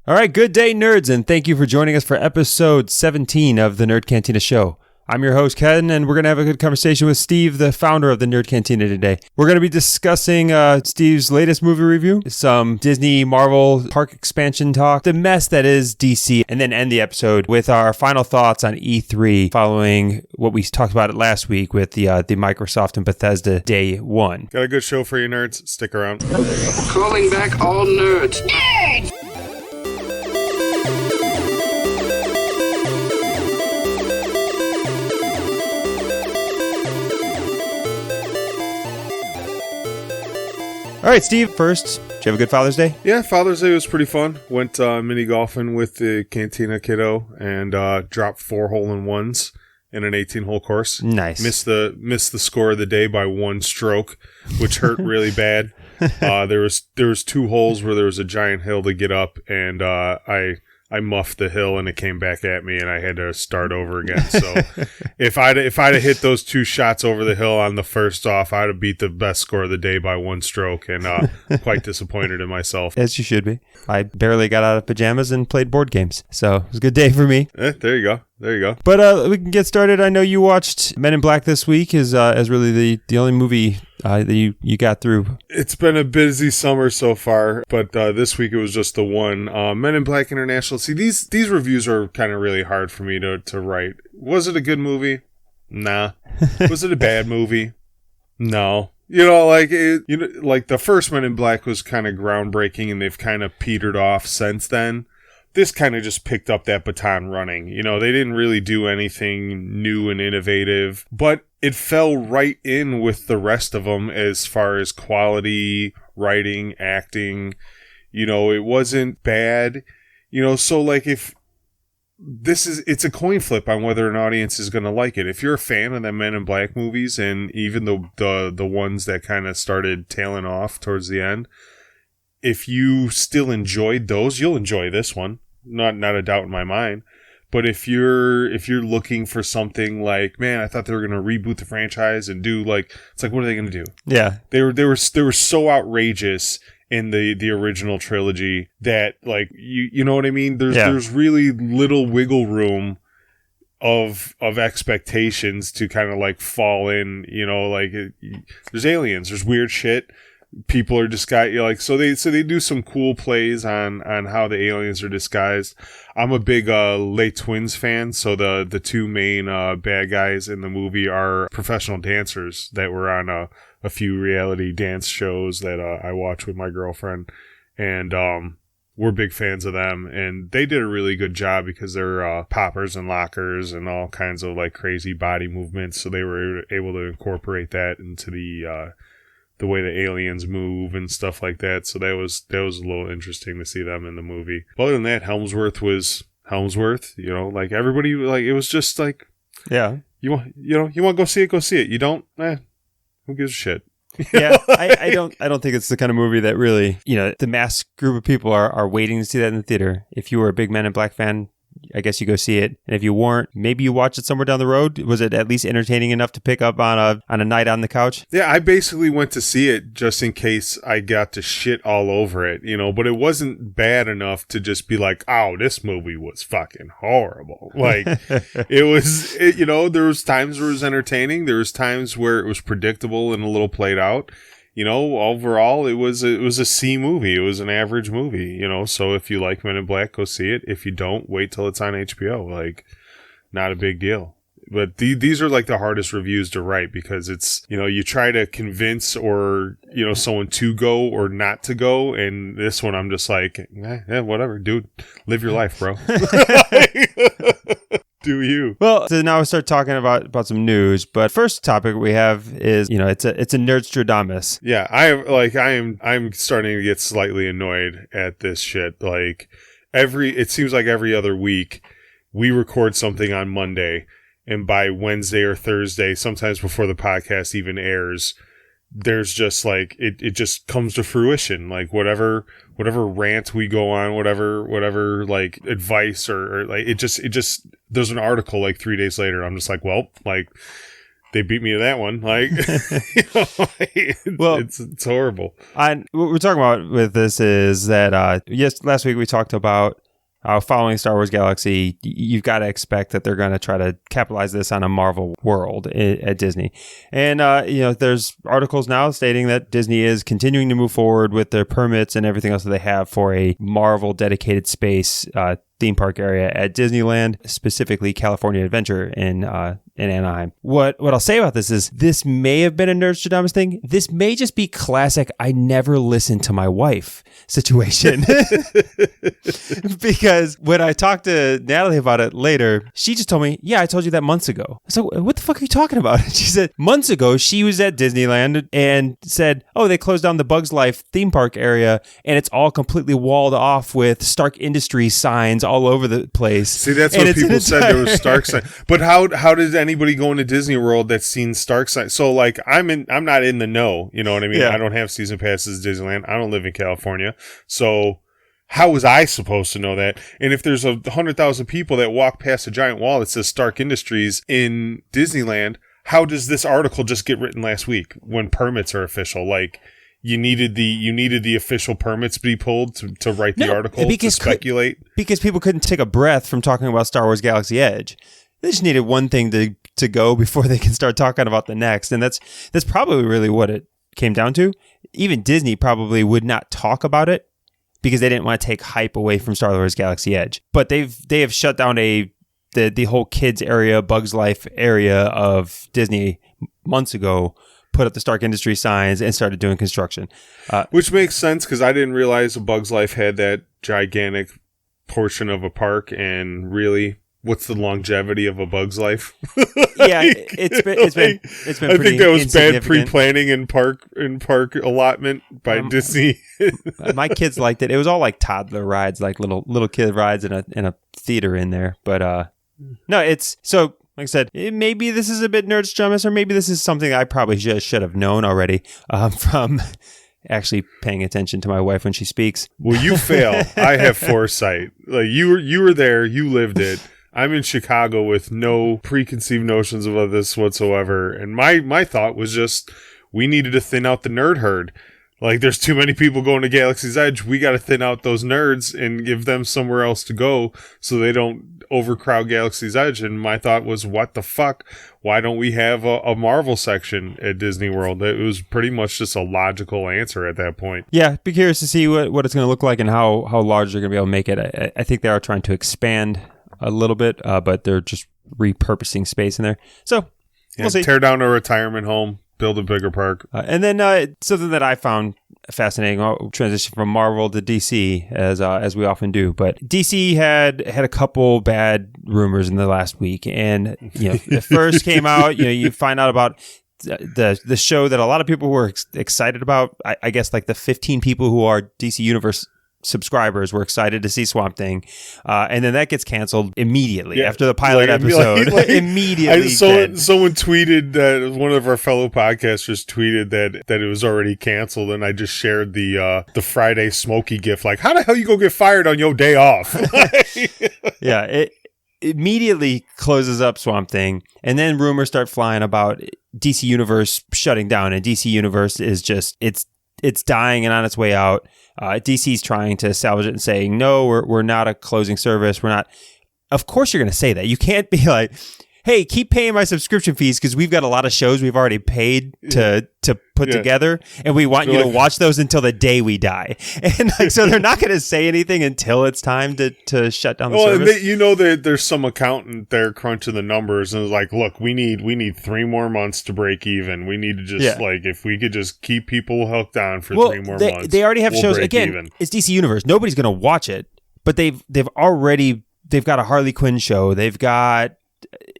All right, good day, nerds, and thank you for joining us for episode 17 of the Nerd Cantina Show. I'm your host, Ken, and we're going to have a good conversation with Steve, the founder of the Nerd Cantina today. We're going to be discussing Steve's latest movie review, some Disney Marvel park expansion talk, the mess that is DC, and then end the episode with our final thoughts on E3 following what we talked about it last week with the Microsoft and Bethesda Day 1. Got a good show for you, nerds. Stick around. Calling back all nerds. Nerds! All right, Steve, first, did you have a good Father's Day? Yeah, Father's Day was pretty fun. Went mini golfing with the Cantina kiddo and dropped 4 hole-in-ones in an 18-hole course. Nice. Missed the score of the day by 1 stroke, which hurt really bad. There was 2 holes where there was a giant hill to get up, and I muffed the hill and it came back at me and I had to start over again. So if I'd have hit those 2 shots over the hill on the first off, I'd have beat the best score of the day by 1 stroke, and quite disappointed in myself. As you should be. I barely got out of pajamas and played board games. So it was a good day for me. There you go. But we can get started. I know you watched Men in Black this week as really the only movie that you got through. It's been a busy summer so far, but this week it was just the one. Men in Black International. See, these reviews are kind of really hard for me to write. Was it a good movie? Nah. Was it a bad movie? No. Like the first Men in Black was kind of groundbreaking, and they've kind of petered off since then. This kind of just picked up that baton running. They didn't really do anything new and innovative, but it fell right in with the rest of them as far as quality, writing, acting. It wasn't bad. So like if it's a coin flip on whether an audience is going to like it. If you're a fan of the Men in Black movies, and even the ones that kind of started tailing off towards the end, if you still enjoyed those, you'll enjoy this one. Not a doubt in my mind. But if you're looking for something like, man, I thought they were going to reboot the franchise and do it's like, what are they going to do? Yeah. They were so outrageous in the original trilogy that you know what I mean? There's really little wiggle room of expectations to kind of fall in, there's aliens, there's weird shit. People are disguised, so they do some cool plays on how the aliens are disguised. I'm a big Les Twins fan, so the 2 main bad guys in the movie are professional dancers that were on a few reality dance shows that I watch with my girlfriend, and we're big fans of them, and they did a really good job because they're poppers and lockers and all kinds of crazy body movements, so they were able to incorporate that into the way the aliens move and stuff like that. So that was a little interesting to see them in the movie. But other than that, Helmsworth was Helmsworth. Everybody, it was just yeah. You want to go see it. You don't, who gives a shit? Yeah, I don't think it's the kind of movie that really, the mass group of people are waiting to see that in the theater. If you were a big Men in Black fan, I guess you go see it. And if you weren't, maybe you watch it somewhere down the road. Was it at least entertaining enough to pick up on a night on the couch? Yeah, I basically went to see it just in case I got to shit all over it, but it wasn't bad enough to just be like, oh, this movie was fucking horrible. It was, there was times where it was entertaining. There was times where it was predictable and a little played out. Overall, it was a C movie. It was an average movie, so if you like Men in Black, go see it. If you don't, wait till it's on HBO. Not a big deal. But these are the hardest reviews to write because it's, you try to convince or, someone to go or not to go. And this one, I'm just whatever, dude, live your life, bro. Do you? Well, so now we start talking about some news. But first topic we have is, it's a Nerdstradamus. Yeah, I'm starting to get slightly annoyed at this shit. It seems like every other week we record something on Monday, and by Wednesday or Thursday, sometimes before the podcast even airs, there's just it just comes to fruition. Whatever rant we go on, whatever advice or it just there's an article 3 days later. I'm just they beat me to that one. Like, it's horrible. What we're talking about with this is that, last week we talked about following Star Wars Galaxy, you've got to expect that they're going to try to capitalize this on a Marvel world at Disney. And, there's articles now stating that Disney is continuing to move forward with their permits and everything else that they have for a Marvel dedicated space theme park area at Disneyland, specifically California Adventure in Anaheim. What I'll say about this may have been a Nerdstradamus thing. This may just be classic I never listened to my wife situation. Because when I talked to Natalie about it later, she just told me, yeah, I told you that months ago. So what the fuck are you talking about? She said months ago she was at Disneyland and said, oh, they closed down the Bugs Life theme park area and it's all completely walled off with Stark Industries signs all over the place. See, that's what people said there was Stark signs. But how did anybody go into Disney World that's seen Stark signs? So like I'm not in the know, you know what I mean? Yeah. I don't have season passes to Disneyland. I don't live in California. So how was I supposed to know that? And if there's 100,000 people that walk past a giant wall that says Stark Industries in Disneyland, how does this article just get written last week when permits are official? Like, you needed the official permits be pulled to write the article, to speculate? Because people couldn't take a breath from talking about Star Wars Galaxy Edge. They just needed one thing to go before they can start talking about the next. And that's probably really what it came down to. Even Disney probably would not talk about it because they didn't want to take hype away from Star Wars Galaxy Edge. But they have shut down the whole kids area, Bugs Life area of Disney months ago, put up the Stark Industries signs and started doing construction. Which makes sense because I didn't realize a Bugs Life had that gigantic portion of a park, and really, what's the longevity of a Bug's Life? Yeah, it's been I think that was bad pre-planning in park allotment by Disney. My kids liked it. It was all like toddler rides, like little kid rides in a theater in there. But no, it's so. Like I said, maybe this is a bit Nerdstradamus, or maybe this is something I probably should have known already from actually paying attention to my wife when she speaks. Well, you fail. I have foresight. Like you were there, you lived it. I'm in Chicago with no preconceived notions of this whatsoever, and my thought was just we needed to thin out the nerd herd. Like, there's too many people going to Galaxy's Edge. We got to thin out those nerds and give them somewhere else to go so they don't overcrowd Galaxy's Edge. And my thought was, what the fuck? Why don't we have a Marvel section at Disney World? It was pretty much just a logical answer at that point. Yeah, be curious to see what it's going to look like and how large they're going to be able to make it. I think they are trying to expand a little bit, but they're just repurposing space in there. So, we'll see. Tear down a retirement home. Build a bigger park. And then something that I found fascinating, I'll transition from Marvel to DC as we often do. But DC had a couple bad rumors in the last week. And the first came out, you find out about the show that a lot of people were excited about. I guess like the 15 people who are DC Universe subscribers were excited to see Swamp Thing, and then that gets canceled immediately after the pilot episode. Immediately, someone tweeted that one of our fellow podcasters tweeted that it was already canceled, and I just shared the Friday Smokey gif. Like, how the hell you go get fired on your day off? Yeah, it immediately closes up Swamp Thing, and then rumors start flying about DC Universe shutting down, and DC Universe is just it's dying and on its way out. DC's trying to salvage it and saying, no, we're not a closing service. We're not. Of course you're going to say that. You can't be like, hey, keep paying my subscription fees because we've got a lot of shows we've already paid to put together, and we want you to watch those until the day we die. And so they're not going to say anything until it's time to shut down the service. There's some accountant there crunching the numbers and is like, look, we need 3 more months to break even. We need to just if we could just keep people hooked on for 3 more months. They already have shows. Again, even. It's DC Universe. Nobody's going to watch it, but they've got a Harley Quinn show. They've got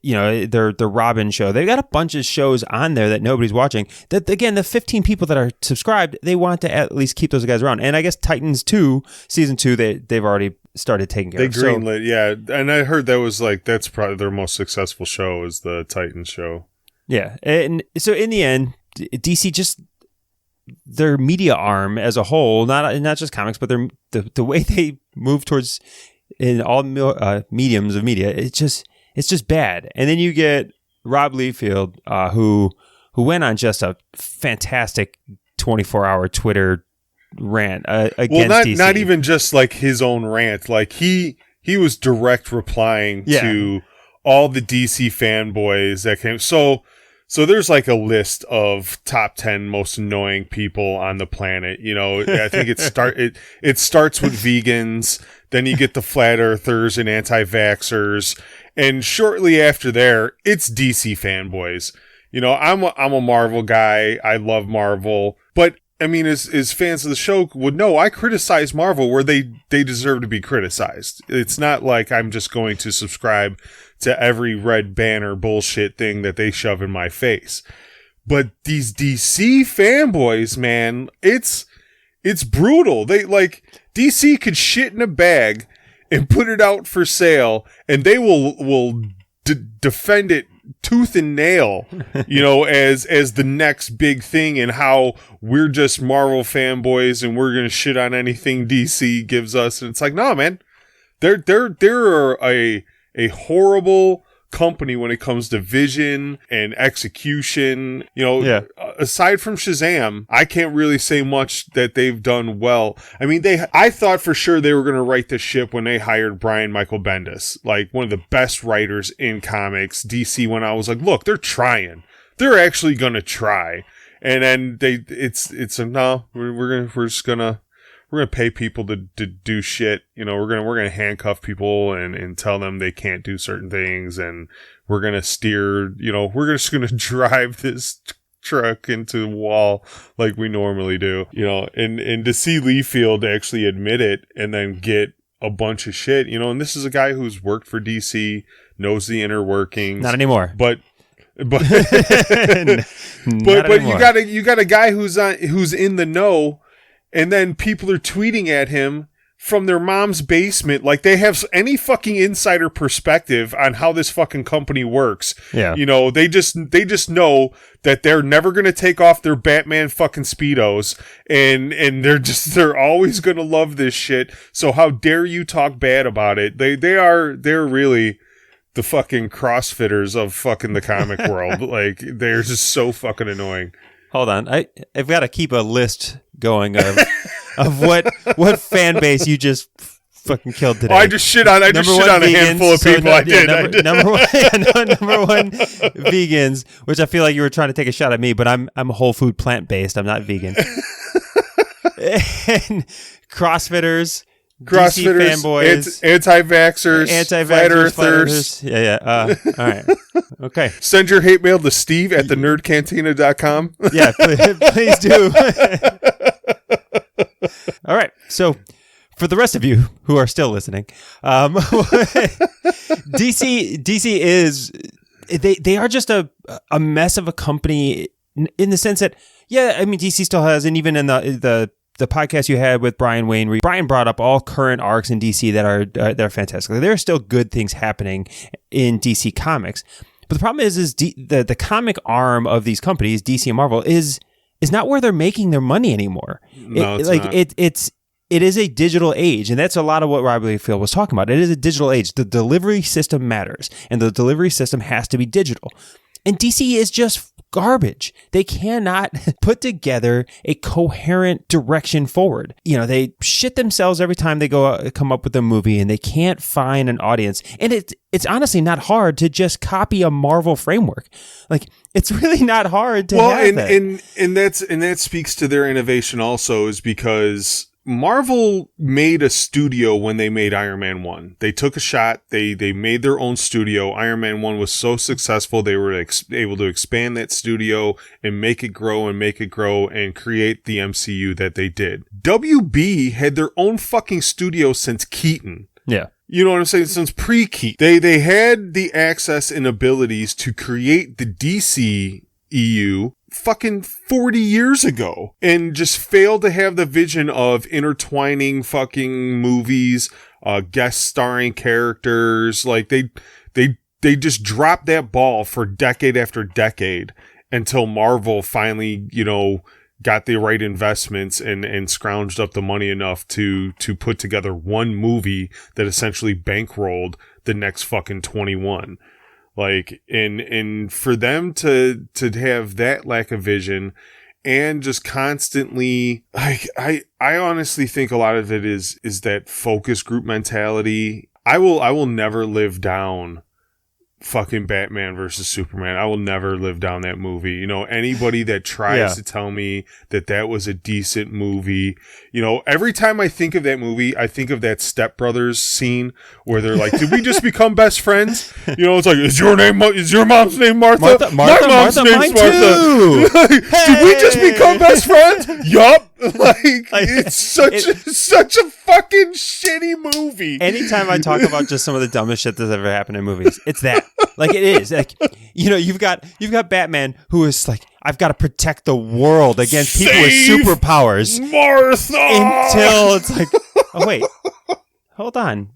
their Robin show. They've got a bunch of shows on there that nobody's watching. That again, the 15 people that are subscribed, they want to at least keep those guys around. And I guess Titans 2, season 2, they've already started taking care of. They greenlit, yeah. And I heard that was that's probably their most successful show is the Titans show. Yeah, and so in the end, DC just their media arm as a whole, not just comics, but the way they move towards in all mediums of media, it's just bad. And then you get Rob Liefeld, who went on just a fantastic 24-hour Twitter rant against DC. Not even just like his own rant. Like he was direct replying to all the DC fanboys that came. So there's like a list of top 10 most annoying people on the planet. You know, I think it starts with vegans, then you get the flat earthers and anti-vaxxers, and shortly after there, it's DC fanboys. You know, I'm a Marvel guy. I love Marvel, but I mean, as fans of the show would know, I criticize Marvel where they deserve to be criticized. It's not like I'm just going to subscribe to every red banner bullshit thing that they shove in my face. But these DC fanboys, man, it's brutal. They like DC could shit in a bag and put it out for sale, and they will defend it tooth and nail, you know, as the next big thing, and how we're just Marvel fanboys and we're gonna shit on anything DC gives us. And it's like, no, man, they're a horrible company when it comes to vision and execution. You know, aside from Shazam, I can't really say much that they've done well. I mean, I thought for sure they were going to right the ship when they hired Brian Michael Bendis, like one of the best writers in comics. DC went out, was like, look, they're trying. They're actually going to try. And then we're gonna pay people to do shit. You know, we're gonna handcuff people and tell them they can't do certain things, and we're gonna steer. You know, we're just gonna drive this truck into the wall like we normally do. You know, and to see Liefeld actually admit it and then get a bunch of shit. You know, and this is a guy who's worked for DC, knows the inner workings. Not anymore, but you got a guy who's in the know. And then people are tweeting at him from their mom's basement like they have any fucking insider perspective on how this fucking company works. Yeah. You know, they just know that they're never going to take off their Batman fucking Speedos, and they're always going to love this shit. So how dare you talk bad about it? They're really the fucking CrossFitters of fucking the comic world. Like, they're just so fucking annoying. Hold on, I've got to keep a list going of what fan base you just fucking killed today. Oh, I just shit on a handful of people. I did. Number one, vegans, which I feel like you were trying to take a shot at me, but I'm whole food plant based. I'm not vegan. And CrossFitters, DC fanboys, anti-vaxxers, flat earthers. Yeah. All right. Okay. Send your hate mail to Steve at thenerdcantina.com. Yeah, please do. All right. So, for the rest of you who are still listening, DC is they are just a mess of a company in the sense that, yeah, I mean, DC still has, and even in the podcast you had with Brian Wayne, where Brian brought up all current arcs in DC that are fantastic. There are still good things happening in DC Comics, but the problem is the comic arm of these companies, DC and Marvel, is not where they're making their money anymore. No, it's not. It is a digital age, and that's a lot of what Rob Liefeld was talking about. It is a digital age. The delivery system matters, and the delivery system has to be digital. And DC is just garbage. They cannot put together a coherent direction forward. You know, they shit themselves every time they come up with a movie, and they can't find an audience. And it's honestly not hard to just copy a Marvel framework. Like, it's really not hard to have that. And that speaks to their innovation also, is because Marvel made a studio when they made Iron Man 1. They took a shot. They made their own studio. Iron Man 1 was so successful, they were able to expand that studio and make it grow and create the MCU that they did. WB had their own fucking studio since Keaton. Yeah. You know what I'm saying? Since pre-Keaton. They had the access and abilities to create the DC EU fucking 40 years ago, and just failed to have the vision of intertwining fucking movies, guest starring characters. Like, they just dropped that ball for decade after decade until Marvel finally, you know, got the right investments and scrounged up the money enough to put together one movie that essentially bankrolled the next fucking 21. Like, and for them to have that lack of vision and just constantly, like, I honestly think a lot of it is that focus group mentality. I will never live down fucking Batman versus Superman. I will never live down that movie. You know, anybody that tries to tell me that was a decent movie, you know, every time I think of that movie, I think of that Step Brothers scene where they're like, did we just become best friends? You know, it's like, is your mom's name Martha? My mom's name's Martha. Did we just become best friends? Yup. Like, it's such a fucking shitty movie. Anytime I talk about just some of the dumbest shit that's ever happened in movies, it's that. Like, it is. Like, you know, you've got Batman who is like, I've got to protect the world against people with superpowers. Martha! Until it's like, oh, wait. Hold on.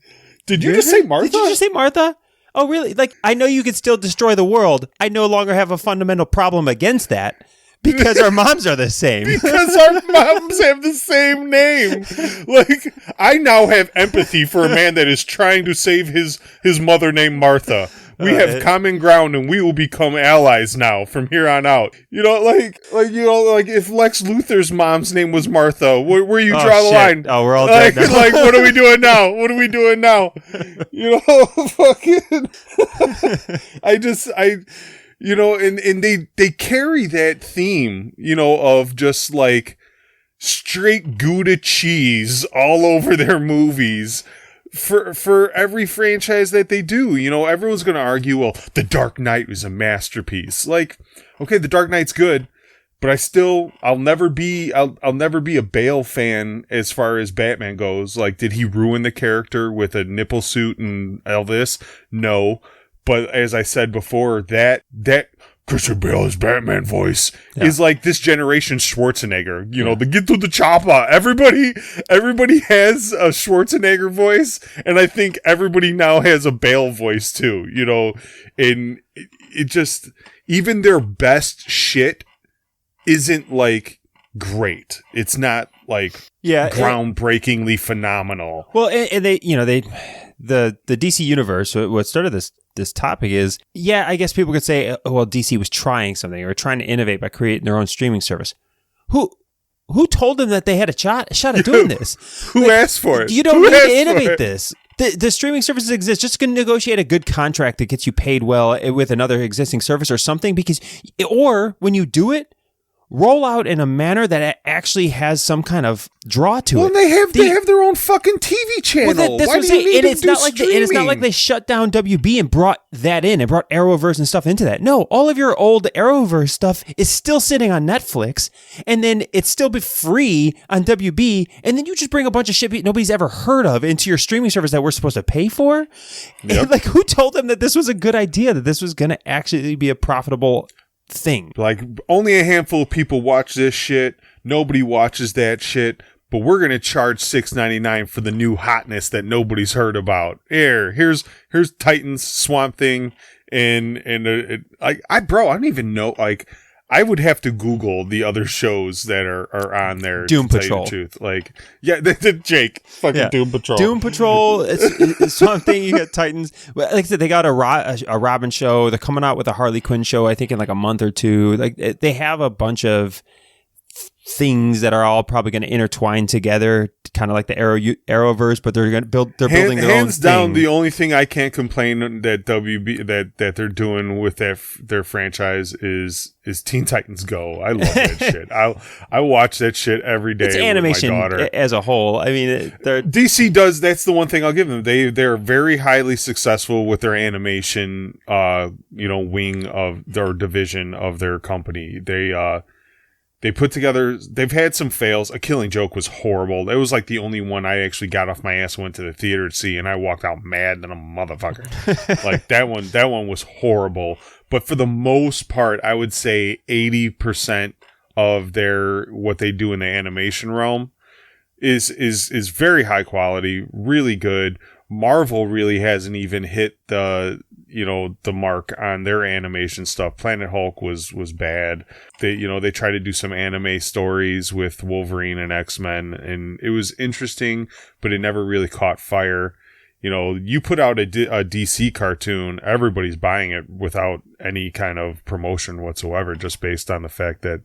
Did you just say Martha? Did you just say Martha? Oh, really? Like, I know you could still destroy the world. I no longer have a fundamental problem against that. Because our moms are the same. Because our moms have the same name. Like, I now have empathy for a man that is trying to save his mother named Martha. We have common ground and we will become allies now from here on out. You know, like if Lex Luthor's mom's name was Martha, where you draw the line? Oh, we're all like, dead now. Like, what are we doing now? What are we doing now? You know, fucking you know, and they carry that theme, you know, of just like straight Gouda cheese all over their movies for every franchise that they do. You know, everyone's going to argue, well, The Dark Knight was a masterpiece. Like, okay, The Dark Knight's good, but I'll never be a Bale fan as far as Batman goes. Like, did he ruin the character with a nipple suit and Elvis? No. But as I said before, that Christian Bale's Batman voice is like this generation's Schwarzenegger. You know, the get to the chopper. Everybody has a Schwarzenegger voice, and I think everybody now has a Bale voice too. You know, and it just, even their best shit isn't like great. It's not like groundbreakingly phenomenal. Well, and they, you know, the DC universe, what started this topic is, I guess people could say, well, DC was trying something or trying to innovate by creating their own streaming service. Who told them that they had a shot at doing this? Who asked for it? You don't need to innovate this. The streaming services exist. Just going to negotiate a good contract that gets you paid well with another existing service or something, or when you do it, roll out in a manner that actually has some kind of draw to it. Well, they have their own fucking TV channel. Well, that's Why what I'm do you saying. need And it's not like they shut down WB and brought that in and brought Arrowverse and stuff into that. No, all of your old Arrowverse stuff is still sitting on Netflix, and then it's still be free on WB, and then you just bring a bunch of shit nobody's ever heard of into your streaming service that we're supposed to pay for. Yep. And, like, who told them that this was a good idea, that this was going to actually be a profitable thing? Like, only a handful of people watch this shit. Nobody watches that shit. But we're gonna charge $6.99 for the new hotness that nobody's heard about. Here's Titans, Swamp Thing, and I don't even know. Like, I would have to Google the other shows that are on there. Doom to Patrol. Tell you the truth. Like, the Jake fucking Doom Patrol. Doom Patrol. It's something. You got Titans. Like I said, they got a Robin show. They're coming out with a Harley Quinn show, I think, in like a month or two. Like, they have a bunch of things that are all probably going to intertwine together, kind of like the Arrowverse, but they're going to building their own thing. Hands down, the only thing I can't complain that WB that they're doing with their franchise is Teen Titans Go. I love that shit. I watch that shit every day. It's animation with my daughter. As a whole. I mean, DC does. That's the one thing I'll give them. They're very highly successful with their animation, wing of their division of their company. They put together, they've had some fails. A Killing Joke was horrible. It was like the only one I actually got off my ass and went to the theater to see, and I walked out mad than a motherfucker. Like, that one was horrible. But for the most part, I would say 80% of what they do in the animation realm is very high quality, really good. Marvel really hasn't even hit the mark on their animation stuff. Planet Hulk was bad. They tried to do some anime stories with Wolverine and X-Men, and it was interesting, but it never really caught fire. You know, you put out a DC cartoon, everybody's buying it without any kind of promotion whatsoever, just based on the fact that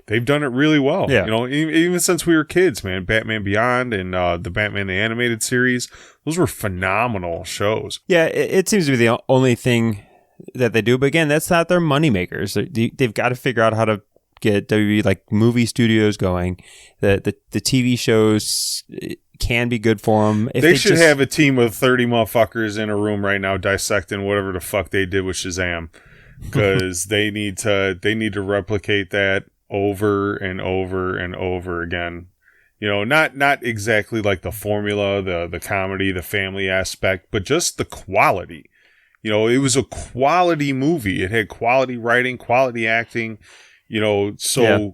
they've done it really well. Yeah. You know, even since we were kids, man, Batman Beyond and the Batman the Animated Series, those were phenomenal shows. Yeah, it seems to be the only thing that they do. But again, that's not their money makers. They've got to figure out how to get WB like movie studios going. The TV shows can be good for them. They should have a team of 30 motherfuckers in a room right now dissecting whatever the fuck they did with Shazam, because they need to replicate that over and over and over again. You know, not exactly like the formula, the comedy, the family aspect, but just the quality. You know, it was a quality movie. It had quality writing, quality acting, you know, so yeah.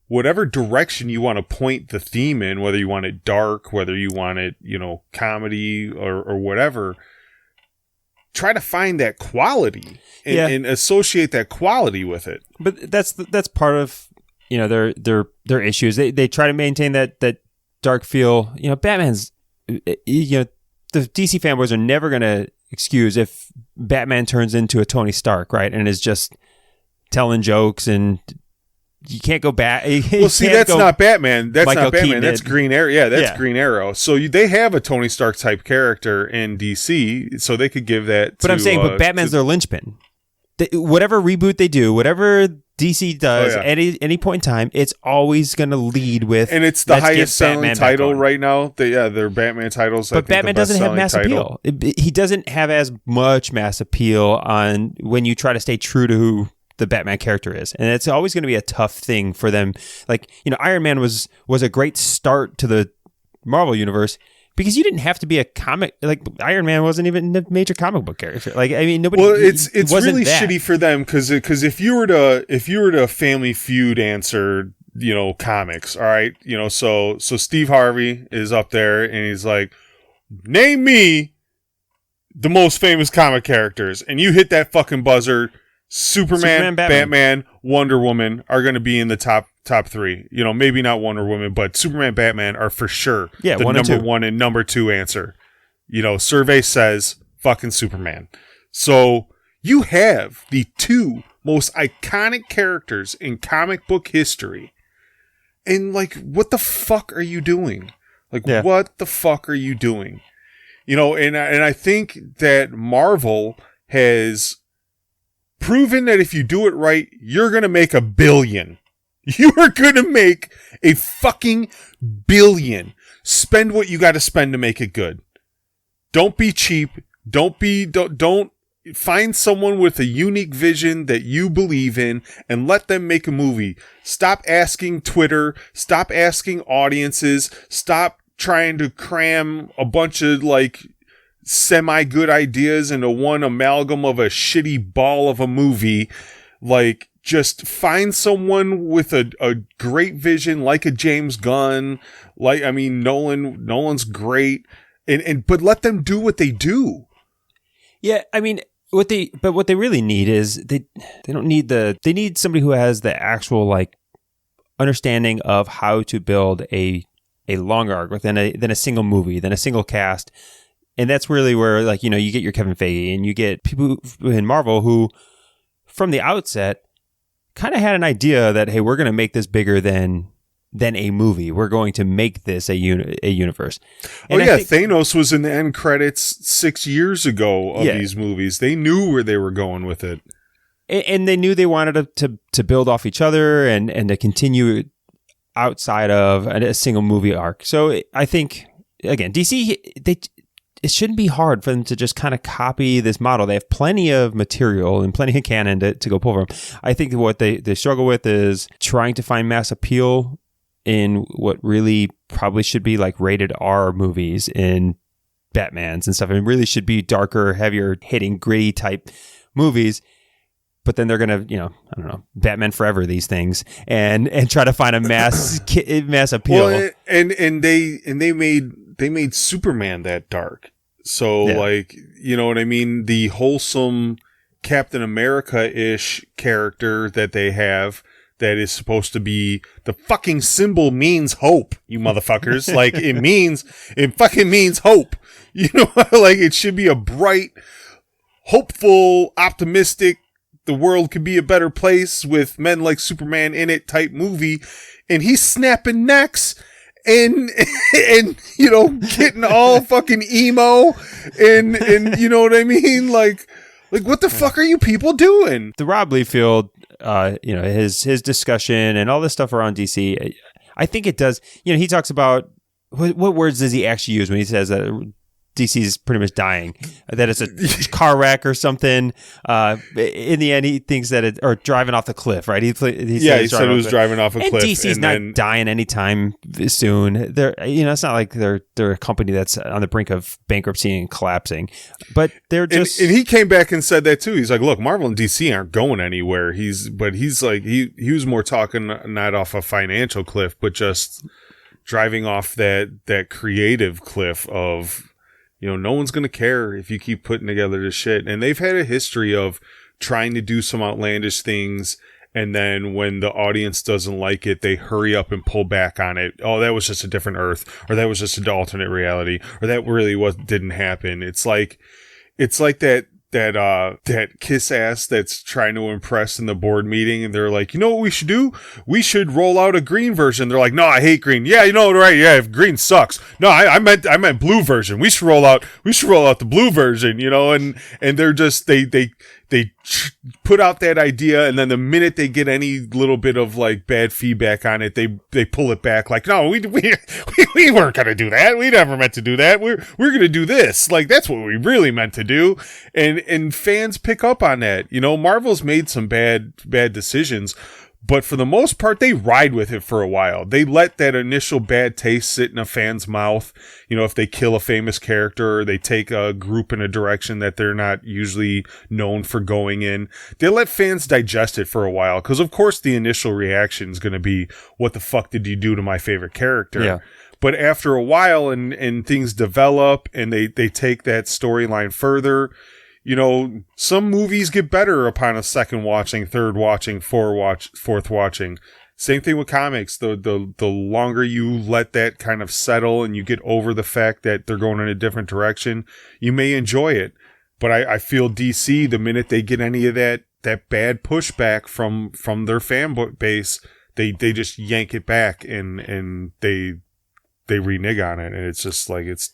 Whatever direction you want to point the theme in, whether you want it dark, whether you want it, you know, comedy or whatever, try to find that quality and associate that quality with it. But that's part of, you know, their issues. They try to maintain that dark feel. You know, Batman's, you know, the DC fanboys are never going to excuse if Batman turns into a Tony Stark, right? And is just telling jokes, and you can't go back. Well, see, that's not Batman. That's Michael not Batman. Keaton That's Green Arrow. Yeah, that's Green Arrow. So they have a Tony Stark type character in DC, so they could give that. But I'm saying, but Batman's their linchpin. Whatever reboot they do, whatever DC does at any point in time, it's always going to lead with, and it's the highest selling title right now. Their Batman titles. But Batman doesn't have mass appeal. He doesn't have as much mass appeal on when you try to stay true to who the Batman character is, and it's always going to be a tough thing for them. Like, you know, Iron Man was a great start to the Marvel universe, because you didn't have to be a comic, like Iron Man wasn't even a major comic book character. Like, I mean, nobody. Well, it's really shitty for them, because if you were to Family Feud answer, you know, comics, all right, you know, so Steve Harvey is up there and he's like, name me the most famous comic characters, and you hit that fucking buzzer. Superman, Batman, Wonder Woman are going to be in the top three. You know, maybe not Wonder Woman, but Superman, Batman are for sure the number one and number two answer. You know, survey says fucking Superman. So you have the two most iconic characters in comic book history. And like, what the fuck are you doing? Like, what the fuck are you doing? You know, and I think that Marvel has proven that if you do it right, you're going to make $1 billion. You are going to make a fucking $1 billion. Spend what you got to spend to make it good. Don't be cheap. Don't find someone with a unique vision that you believe in and let them make a movie. Stop asking Twitter. Stop asking audiences. Stop trying to cram a bunch of like semi-good ideas into one amalgam of a shitty ball of a movie. Like, just find someone with a great vision, like a James Gunn. Like, I mean, Nolan's great, but let them do what they do. Yeah, I mean, what they really need is they need somebody who has the actual like understanding of how to build a longer arc than a single movie, than a single cast. And that's really where, like, you know, you get your Kevin Feige and you get people in Marvel who, from the outset, kind of had an idea that, hey, we're going to make this bigger than a movie. We're going to make this a universe. And Thanos was in the end credits 6 years ago of these movies. They knew where they were going with it. And they knew they wanted to build off each other and to continue outside of a single movie arc. So I think, again, DC, it shouldn't be hard for them to just kind of copy this model. They have plenty of material and plenty of canon to go pull from. I think what they struggle with is trying to find mass appeal in what really probably should be like rated R movies in Batmans and stuff. It really should be darker, heavier hitting, gritty type movies. But then they're going to, you know, I don't know, Batman Forever these things and try to find a mass appeal. Well, and they made Superman that dark. So, like, you know what I mean? The wholesome Captain America-ish character that they have, that is supposed to be, the fucking symbol means hope, you motherfuckers. Like, it fucking means hope. You know, like, it should be a bright, hopeful, optimistic, the world could be a better place with men like Superman in it type movie. And he's snapping necks and you know, getting all fucking emo and you know what I mean? Like what the fuck are you people doing? The Rob Liefeld, you know, his discussion and all this stuff around DC, I think it does, you know, he talks about, what words does he actually use when he says that DC is pretty much dying, that it's a car wreck or something. In the end, he thinks that or driving off the cliff, right? He said it was driving off a cliff. DC's not dying anytime soon. They're, you know, it's not like they're a company that's on the brink of bankruptcy and collapsing, but they're just. And he came back and said that too. He's like, look, Marvel and DC aren't going anywhere. He's like, he was more talking not off a financial cliff, but just driving off that creative cliff of, you know, no one's going to care if you keep putting together this shit. And they've had a history of trying to do some outlandish things. And then when the audience doesn't like it, they hurry up and pull back on it. Oh, that was just a different Earth, or that was just an alternate reality, or that really didn't happen. It's like that kiss ass that's trying to impress in the board meeting, and they're like, you know what we should do? We should roll out a green version. They're like, no, I hate green. Yeah, you know, right? Yeah, if green sucks. No, I meant blue version. We should roll out the blue version. You know, and they're just they put out that idea, and then the minute they get any little bit of like bad feedback on it, they pull it back. Like, no, we weren't gonna do that. We never meant to do that. We're gonna do this. Like, that's what we really meant to do. And fans pick up on that. You know, Marvel's made some bad decisions, but for the most part, they ride with it for a while. They let that initial bad taste sit in a fan's mouth. You know, if they kill a famous character, or they take a group in a direction that they're not usually known for going in, they let fans digest it for a while. Because, of course, the initial reaction is going to be, what the fuck did you do to my favorite character? Yeah. But after a while and things develop and they take that storyline further, you know, some movies get better upon a second watching, third watching, fourth watching. Same thing with comics. The longer you let that kind of settle and you get over the fact that they're going in a different direction, you may enjoy it. But I feel DC, the minute they get any of that bad pushback from their fan base, they just yank it back and they renege on it. And it's just like, it's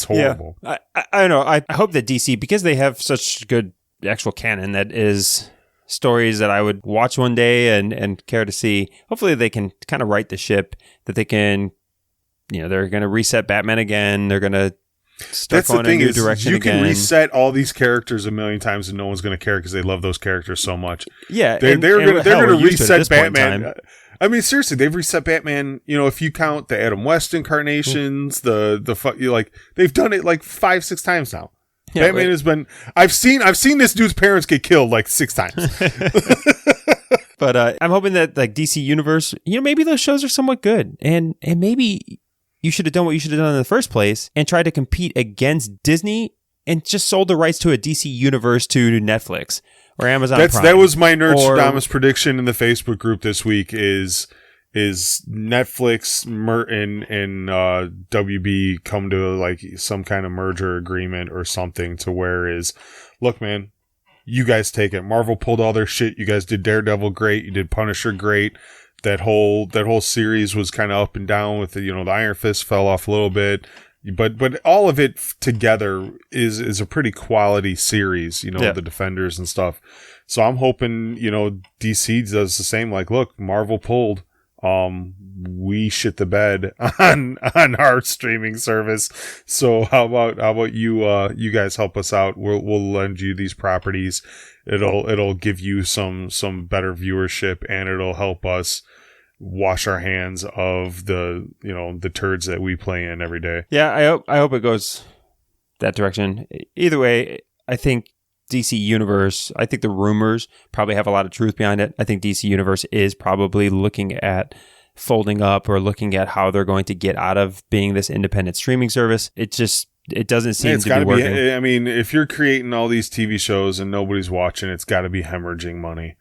horrible. Yeah. I don't know. I hope that DC, because they have such good actual canon that is stories that I would watch one day and care to see, hopefully they can kind of right the ship, that they can, you know, they're going to reset Batman again. They're going to start going in a new direction again. You can reset all these characters a million times and no one's going to care because they love those characters so much. Yeah. They're going to reset Batman. I mean, seriously, they've reset Batman. You know, if you count the Adam West incarnations, they've done it like 5-6 times now. Yeah, Batman has been. I've seen this dude's parents get killed like 6 times. But I'm hoping that like DC Universe, you know, maybe those shows are somewhat good, and maybe you should have done what you should have done in the first place and tried to compete against Disney and just sold the rights to a DC Universe to Netflix. Or Amazon Prime. That was my Nerdstradamus prediction in the Facebook group this week is Netflix and WB come to like some kind of merger agreement or something to where is, look, man, you guys take it. Marvel pulled all their shit. You guys did Daredevil great. You did Punisher great. That whole series was kind of up and down with the, you know, the Iron Fist fell off a little bit. But all of it together is a pretty quality series, you know, yeah. The Defenders and stuff. So I'm hoping, you know, DC does the same. Like, look, Marvel pulled. We shit the bed on our streaming service. So how about you guys help us out? We'll lend you these properties. It'll give you some better viewership, and it'll help us wash our hands of the turds that we play in every day. Yeah, I hope it goes that direction. Either way, I think DC Universe, I think the rumors probably have a lot of truth behind it. I think DC Universe is probably looking at folding up or looking at how they're going to get out of being this independent streaming service. It doesn't seem to be working. I mean, if you're creating all these TV shows and nobody's watching, it's got to be hemorrhaging money.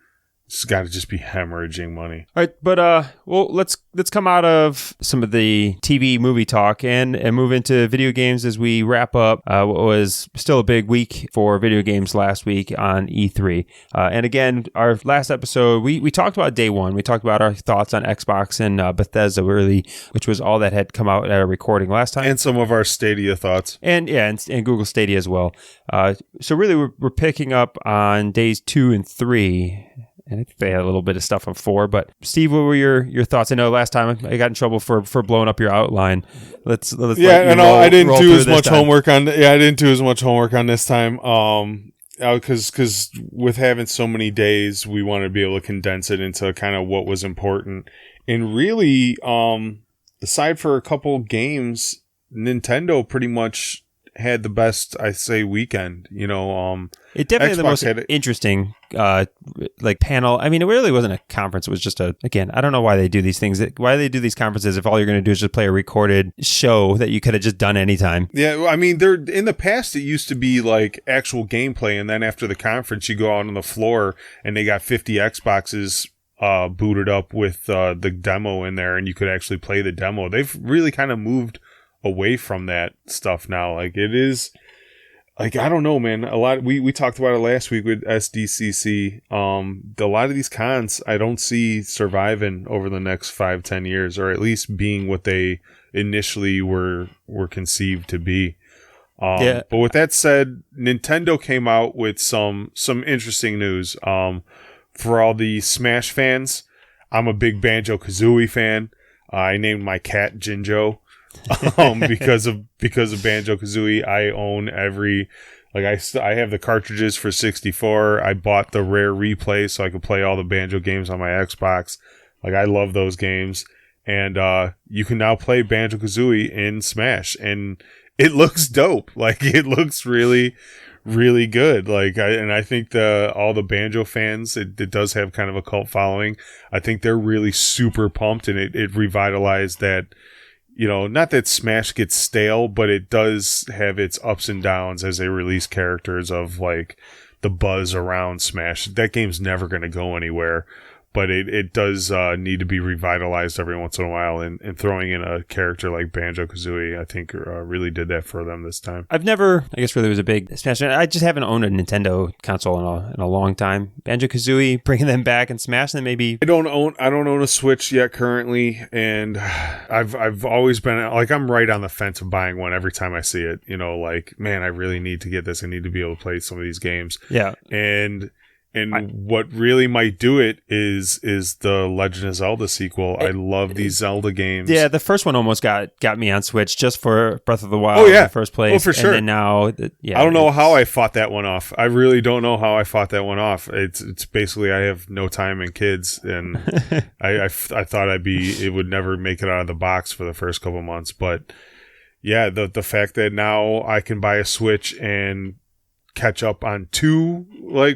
It's got to just be hemorrhaging money. All right, but well, let's come out of some of the TV movie talk and move into video games as we wrap up what was still a big week for video games last week on E3. And again, our last episode, we talked about day one. We talked about our thoughts on Xbox and Bethesda, really, which was all that had come out at our recording last time. And some of our Stadia thoughts. And Google Stadia as well. So really, we're picking up on days 2 and 3. And I think they had a little bit of stuff on 4. But Steve, what were your thoughts? I know last time I got in trouble for blowing up your outline. Let's I didn't do as much homework on. Yeah, I didn't do as much homework on this time. Because with having so many days, we wanted to be able to condense it into kind of what was important. And really, aside for a couple games, Nintendo pretty much had the best, I say, weekend. It definitely had the most had interesting panel. I mean, it really wasn't a conference. It was just again, I don't know why they do these things. Why they do these conferences if all you're going to do is just play a recorded show that you could have just done anytime. Yeah, I mean, in the past, it used to be like actual gameplay. And then after the conference, you go out on the floor and they got 50 Xboxes booted up with the demo in there, and you could actually play the demo. They've really kind of moved away from that stuff now. Like, it is, like, I don't know, man. A lot, we talked about it last week with SDCC. A lot of these cons I don't see surviving over the next 5-10 years, or at least being what they initially were conceived to be. But with that said, Nintendo came out with some interesting news. For all the Smash fans, I'm a big Banjo-Kazooie fan. I named my cat Jinjo. Because of Banjo-Kazooie. I own every, I have the cartridges for 64. I bought the rare replay so I could play all the Banjo games on my Xbox. I love those games. And you can now play Banjo-Kazooie in Smash, and it looks dope. It looks really, really good. I think all the Banjo fans, it does have kind of a cult following. I think they're really super pumped, and it revitalized that. Not that Smash gets stale, but it does have its ups and downs as they release characters of the buzz around Smash. That game's never going to go anywhere, but it does need to be revitalized every once in a while. And throwing in a character like Banjo-Kazooie, I think really did that for them this time. I've never, I guess, really was a big Smash fan. I just haven't owned a Nintendo console in a long time. Banjo-Kazooie, bringing them back and Smash them maybe. I don't own a Switch yet currently, and I've always been I'm right on the fence of buying one every time I see it. Man, I really need to get this. I need to be able to play some of these games. Yeah, And what really might do it is the Legend of Zelda sequel. I love these Zelda games. Yeah, the first one almost got me on Switch just for Breath of the Wild. Oh yeah, in the first place. Oh, for sure. And then now, I don't know how I fought that one off. I really don't know how I fought that one off. It's basically I have no time and kids, and I thought it would never make it out of the box for the first couple months. But yeah, the fact that now I can buy a Switch and catch up on 2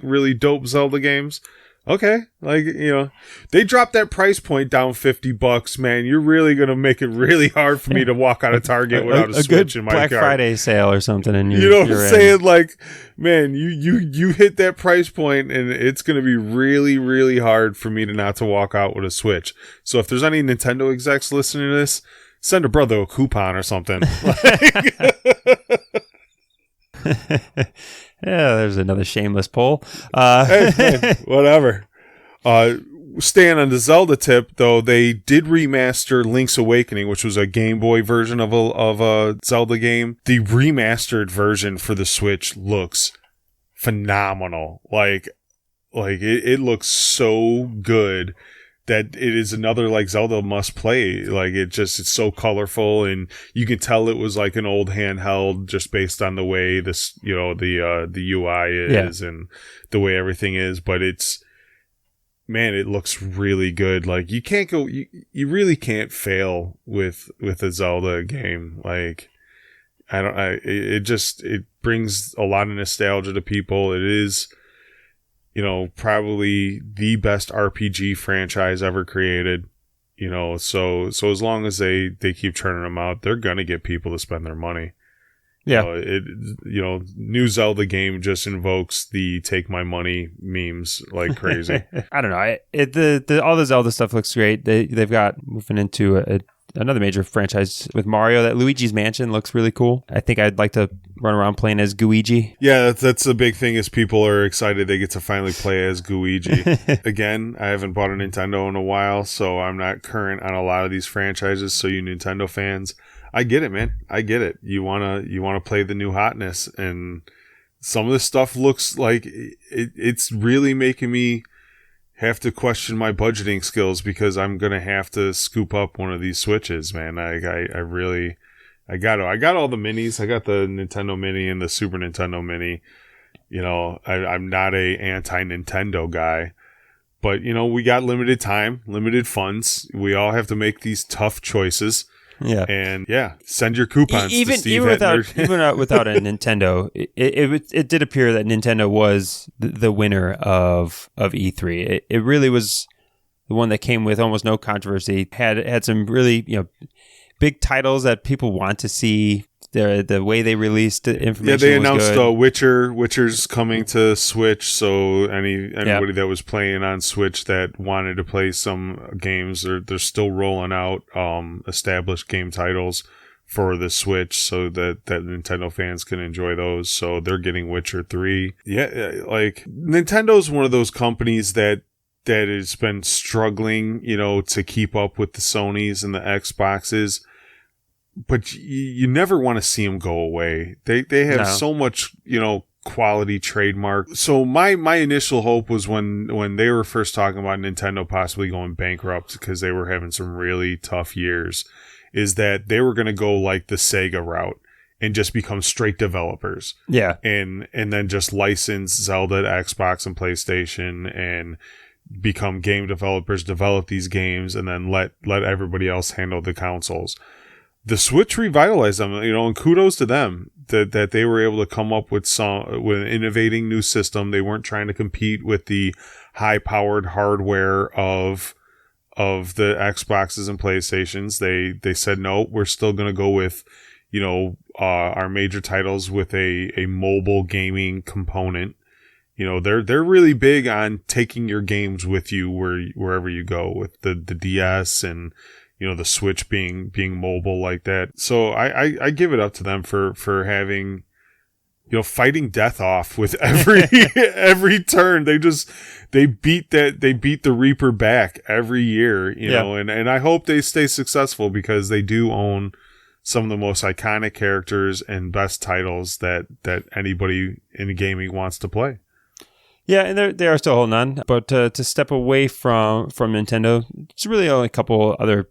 really dope Zelda games. Okay, they dropped that price point down $50, man. You're really gonna make it really hard for me to walk out of Target without a Switch in my Black car. Friday sale or something, and you know what I'm saying? Man, you hit that price point, and it's gonna be really, really hard for me not to walk out with a Switch. So if there's any Nintendo execs listening to this, send a brother a coupon or something. Yeah, there's another shameless poll. Hey, whatever. Staying on the Zelda tip, though, they did remaster Link's Awakening, which was a Game Boy version of a Zelda game. The remastered version for the Switch looks phenomenal. It looks so good that it is another Zelda must play. It's so colorful, and you can tell it was an old handheld just based on the way this, the UI is and the way everything is. But it looks really good. You can't go, you really can't fail with a Zelda game. It brings a lot of nostalgia to people. It is, probably the best RPG franchise ever created, so as long as they keep churning them out, they're going to get people to spend their money. Yeah. New Zelda game just invokes the take my money memes like crazy. I don't know. All the Zelda stuff looks great. They've got moving into another major franchise with Mario. That Luigi's Mansion looks really cool. I think I'd like to run around playing as Guigi. Yeah, that's the big thing is people are excited they get to finally play as Guigi. Again, I haven't bought a Nintendo in a while, so I'm not current on a lot of these franchises. So you Nintendo fans, I get it, man. I get it. You wanna play the new hotness, and some of this stuff looks like it's really making me have to question my budgeting skills because I'm gonna have to scoop up one of these Switches, man. I got all the minis. I got the Nintendo Mini and the Super Nintendo Mini. I'm not a anti-Nintendo guy, but we got limited time, limited funds. We all have to make these tough choices. Yeah, and send your coupons. Even without a Nintendo, it did appear that Nintendo was the winner of E3. It really was the one that came with almost no controversy. Had some really big titles that people want to see. The way they released the information. Yeah, they announced Witcher's coming to Switch. So anybody that was playing on Switch that wanted to play some games, they're still rolling out established game titles for the Switch so that Nintendo fans can enjoy those. So they're getting Witcher 3. Yeah, like Nintendo's one of those companies that has been struggling, to keep up with the Sonys and the Xboxes. But you never want to see them go away. They have so much, quality trademark. So my initial hope was when they were first talking about Nintendo possibly going bankrupt because they were having some really tough years, is that they were going to go like the Sega route and just become straight developers. Yeah. And then just license Zelda to Xbox and PlayStation and become game developers, develop these games, and then let everybody else handle the consoles. The Switch revitalized them, and kudos to them that they were able to come up with an innovating new system. They weren't trying to compete with the high-powered hardware of the Xboxes and PlayStations. They said, no, we're still going to go with, our major titles with a mobile gaming component. They're really big on taking your games with you wherever you go with the DS and the Switch being mobile like that. So I give it up to them for having, fighting death off with every turn. They beat the Reaper back every year, and I hope they stay successful because they do own some of the most iconic characters and best titles that anybody in gaming wants to play. Yeah, and they are still holding on, but to step away from Nintendo, it's really only a couple other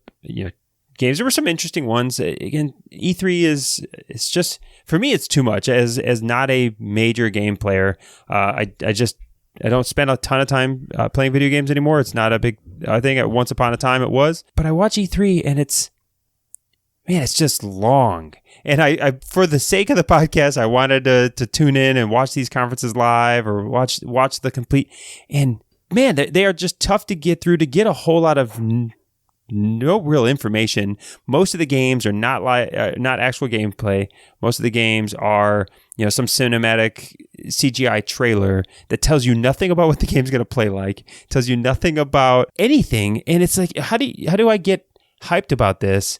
games. There were some interesting ones. Again, E3 it's just, for me, it's too much as not a major game player. I don't spend a ton of time playing video games anymore. It's not a big thing. Once upon a time it was, but I watch E3 and it's just long. And I for the sake of the podcast, I wanted to tune in and watch these conferences live or watch the complete. And man, they are just tough to get through, to get a whole lot of no real information. Most of the games are not actual gameplay. Most of the games are some cinematic CGI trailer that tells you nothing about what the game's going to play like, tells you nothing about anything. And it's like, how do I get hyped about this?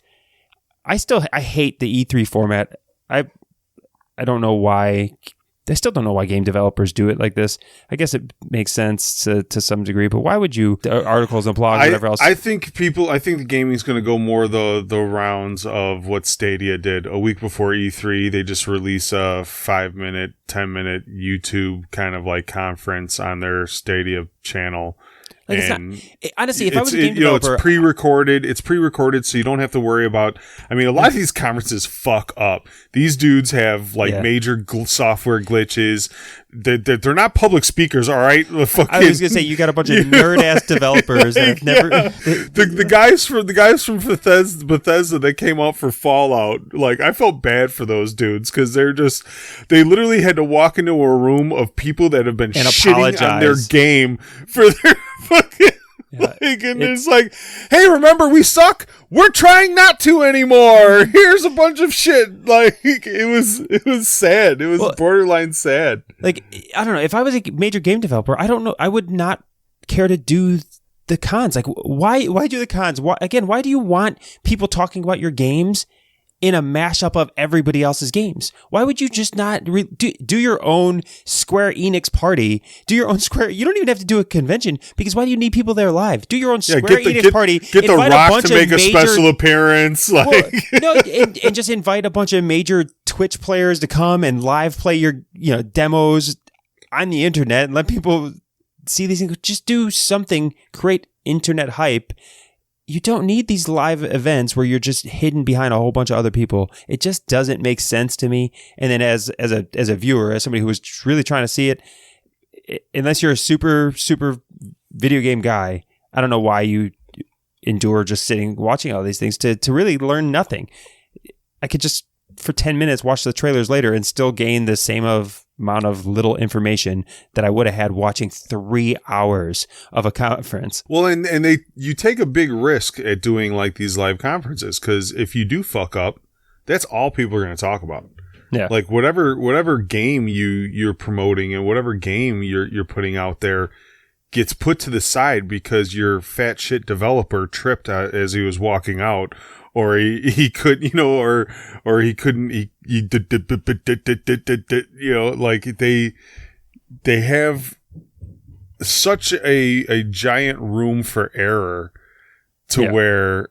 I hate the E3 format. I don't know why. I still don't know why game developers do it like this. I guess it makes sense to some degree, but why would you? Articles and blogs, whatever else. I think the gaming's going to go more the rounds of what Stadia did. A week before E3, they just release a 5-minute, 10-minute YouTube kind of like conference on their Stadia channel. Like, honestly, if I was a game developer, it's pre-recorded. It's pre-recorded, so you don't have to worry about. I mean, a lot of these conferences fuck up. These dudes have major software glitches. They're not public speakers, all right. I was gonna say you got a bunch of nerd ass developers that have never. The guys from Bethesda that came out for Fallout, like I felt bad for those dudes because they literally had to walk into a room of people that have been shitting on their game for their fucking. Yeah, And it's like, hey, remember we suck? We're trying not to anymore. Here's a bunch of shit. Like it was sad. It was borderline sad. Like, I don't know. If I was a major game developer, I don't know. I would not care to do the cons. Like, why do the cons? Why do you want people talking about your games in a mashup of everybody else's games? Why would you just not do your own Square Enix party? Do your own Square. You don't even have to do a convention, because why do you need people there live? Do your own Square Enix party. Get The Rock to make a special appearance. Like, and just invite a bunch of major Twitch players to come and live play your demos on the internet and let people see these things. Just do something. Create internet hype. You don't need these live events where you're just hidden behind a whole bunch of other people. It just doesn't make sense to me. And then as a viewer, as somebody who was really trying to see it, unless you're a super video game guy, I don't know why you endure just sitting watching all these things to really learn nothing. I could just for 10 minutes watch the trailers later and still gain the same amount of little information that I would have had watching 3 hours of a conference. Well, and you take a big risk at doing like these live conferences, because if you do fuck up, that's all people are going to talk about. Yeah. Like whatever game you're promoting and whatever game you're putting out there gets put to the side because your fat shit developer tripped as he was walking out. Or he could, or he couldn't, like they have such a giant room for error to where,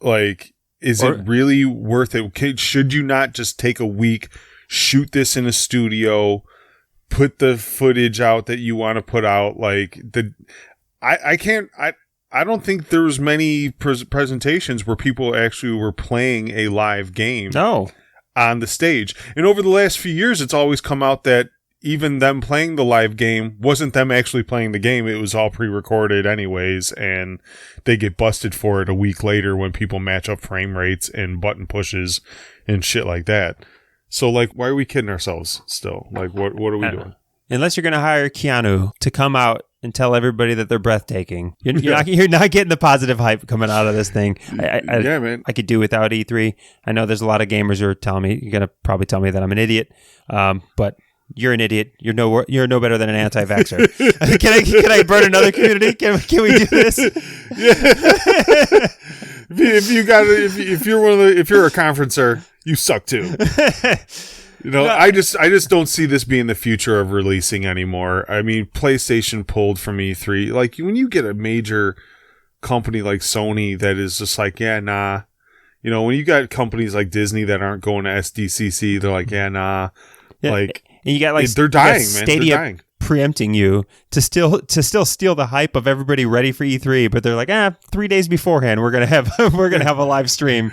like, is it really worth it? Should you not just take a week, shoot this in a studio, put the footage out that you want to put out? Like I don't think there was many presentations where people actually were playing a live game on the stage. And over the last few years, it's always come out that even them playing the live game wasn't them actually playing the game. It was all pre-recorded anyways, and they get busted for it a week later when people match up frame rates and button pushes and shit like that. So, like, why are we kidding ourselves still? Like, what are we doing? Unless you're going to hire Keanu to come out and tell everybody that they're breathtaking. You're not getting the positive hype coming out of this thing. Yeah, man. I could do without E3. I know there's a lot of gamers who are telling me, you're going to probably tell me that I'm an idiot, but you're an idiot. You're no better than an anti-vaxxer. Can I burn another community? Can we do this? Yeah. if you're a conferencer, you suck too. I just don't see this being the future of releasing anymore. I mean, PlayStation pulled from E3. Like, when you get a major company like Sony that is just like, yeah, nah. When you got companies like Disney that aren't going to SDCC, they're like, yeah, nah. Yeah, like, and you got like they're dying, man. Stadia They're dying. preempting you to still steal the hype of everybody ready for E3, but they're like, 3 days beforehand we're gonna have a live stream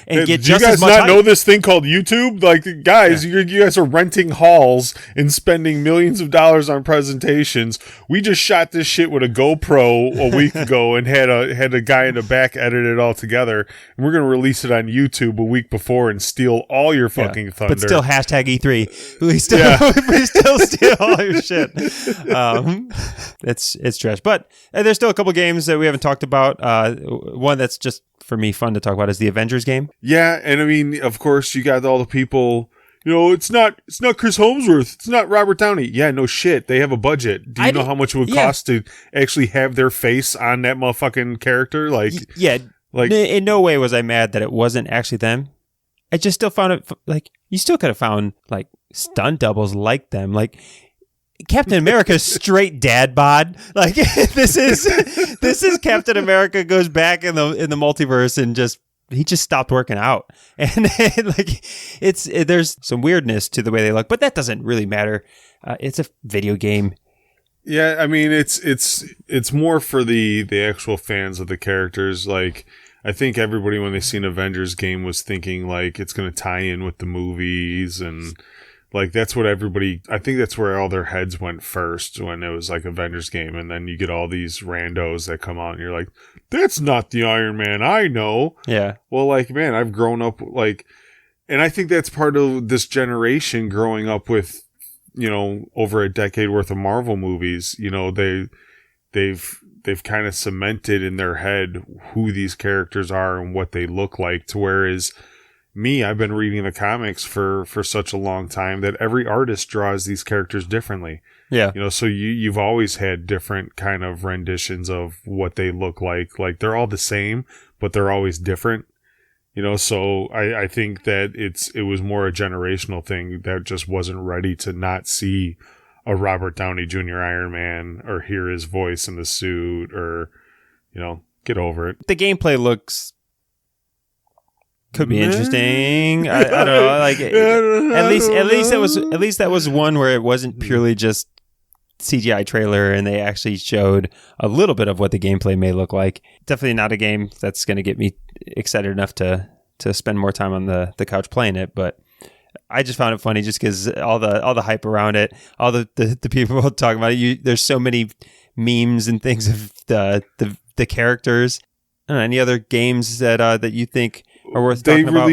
and get just as much. Do you guys not hype. know this thing called YouTube? Like, guys, you guys are renting halls and spending millions of dollars on presentations. We just shot this shit with a GoPro a week ago and had a guy in the back edit it all together, and we're gonna release it on YouTube a week before and steal all your fucking thunder. But still hashtag E3. We still steal all your shit. It's trash, but there's still a couple games that we haven't talked about. One that's just for me fun to talk about is the Avengers game. Yeah, and I mean, of course, you got all the people. It's not Chris Hemsworth. It's not Robert Downey. Yeah, no shit. They have a budget. Do you know how much it would cost to actually have their face on that motherfucking character? Like, like in no way was I mad that it wasn't actually them. I just still found it like you still could have found like stunt doubles like them, like. Captain America's straight dad bod. Like this is Captain America goes back in the multiverse and he just stopped working out, and like there's some weirdness to the way they look, but that doesn't really matter. It's a video game. Yeah, I mean it's more for the actual fans of the characters. Like, I think everybody when they see an Avengers game was thinking like it's going to tie in with the movies and. Like, that's what I think that's where all their heads went first when it was like Avengers game. And then you get all these randos that come out and you're like, that's not the Iron Man I know. Yeah. Well, like, man, I've grown up like, and I think that's part of this generation growing up with, over a decade worth of Marvel movies. they've kind of cemented in their head who these characters are and what they look like, to whereas me, I've been reading the comics for such a long time that every artist draws these characters differently. Yeah. So you've always had different kind of renditions of what they look like. Like, they're all the same, but they're always different. So I think that it was more a generational thing that just wasn't ready to not see a Robert Downey Jr. Iron Man or hear his voice in the suit, or, get over it. The gameplay could be interesting. I don't know. Like, at least that was one where it wasn't purely just CGI trailer, and they actually showed a little bit of what the gameplay may look like. Definitely not a game that's going to get me excited enough to spend more time on the couch playing it, but I just found it funny just because all the hype around it, all the people talking about it. There's so many memes and things of the characters. I don't know, any other games that you think are worth talking about?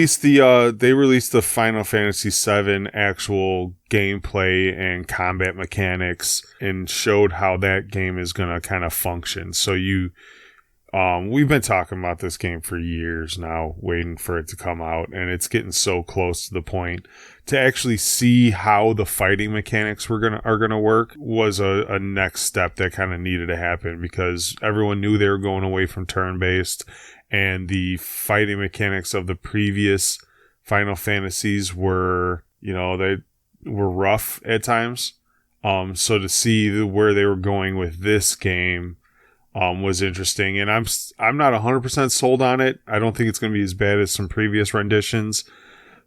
They released the Final Fantasy VII actual gameplay and combat mechanics, and showed how that game is going to kind of function. So we've been talking about this game for years now, waiting for it to come out, and it's getting so close to the point to actually see how the fighting mechanics are gonna work was a next step that kind of needed to happen, because everyone knew they were going away from turn-based, and the fighting mechanics of the previous Final Fantasies were, they were rough at times. So to see where they were going with this game was interesting, and I'm not 100% sold on it. I don't think it's going to be as bad as some previous renditions,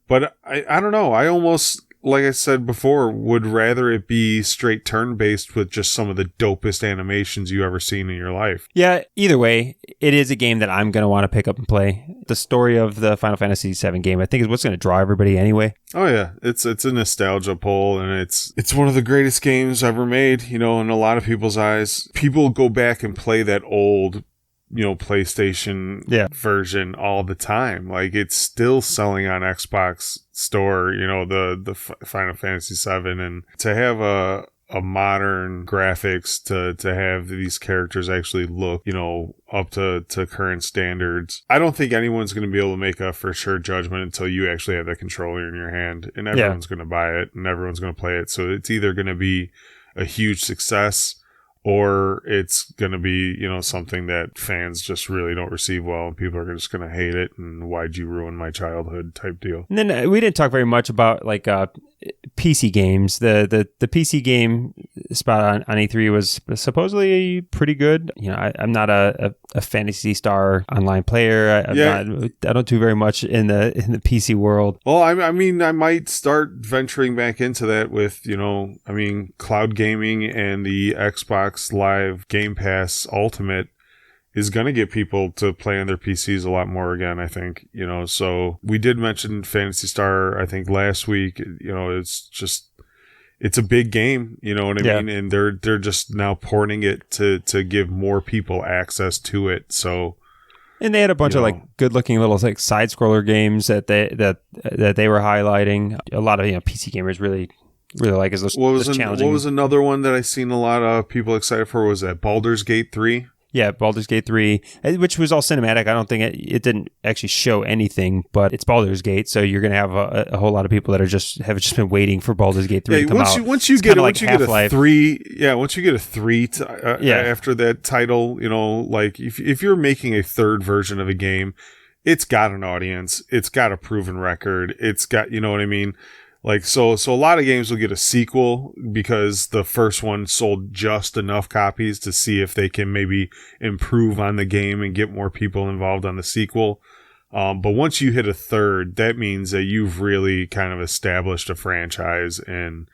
but I don't know. I almost, like I said before, would rather it be straight turn-based with just some of the dopest animations you ever seen in your life. Yeah, either way, it is a game that I'm going to want to pick up and play. The story of the Final Fantasy VII game, I think, is what's going to draw everybody anyway. Oh yeah, it's a nostalgia pull, and it's one of the greatest games ever made, in a lot of people's eyes. People go back and play that old PlayStation version all the time. Like, it's still selling on Xbox store, the Final Fantasy VII, and to have a modern graphics, to have these characters actually look, up to current standards. I don't think anyone's going to be able to make a for sure judgment until you actually have that controller in your hand, and everyone's going to buy it and everyone's going to play it. So it's either going to be a huge success, or it's going to be, something that fans just really don't receive well, and people are just going to hate it, and why'd you ruin my childhood type deal. And then we didn't talk very much about PC games. The PC game spot on E3 was supposedly pretty good. I'm not a Phantasy Star online player. I don't do very much in the PC world. Well, I mean, I might start venturing back into that with, cloud gaming, and the Xbox Live Game Pass Ultimate is going to get people to play on their PCs a lot more again, I think. So we did mention Phantasy Star, I think, last week. It's a big game, you know what I mean? And they're just now porting it to give more people access to it. So, and they had a bunch of good looking little side scroller games that they were highlighting. A lot of PC gamers really like is challenging. What was another one that I seen a lot of people excited for? Was that Baldur's Gate 3? Yeah, Baldur's Gate 3, which was all cinematic. I don't think it didn't actually show anything, but it's Baldur's Gate, so you're going to have a whole lot of people that have just been waiting for Baldur's Gate 3 to come out. Once you get a 3, after that title, if you're making a third version of a game, it's got an audience, it's got a proven record, it's got, you know what I mean? So a lot of games will get a sequel because the first one sold just enough copies to see if they can maybe improve on the game and get more people involved on the sequel. But once you hit a third, that means that you've really kind of established a franchise, and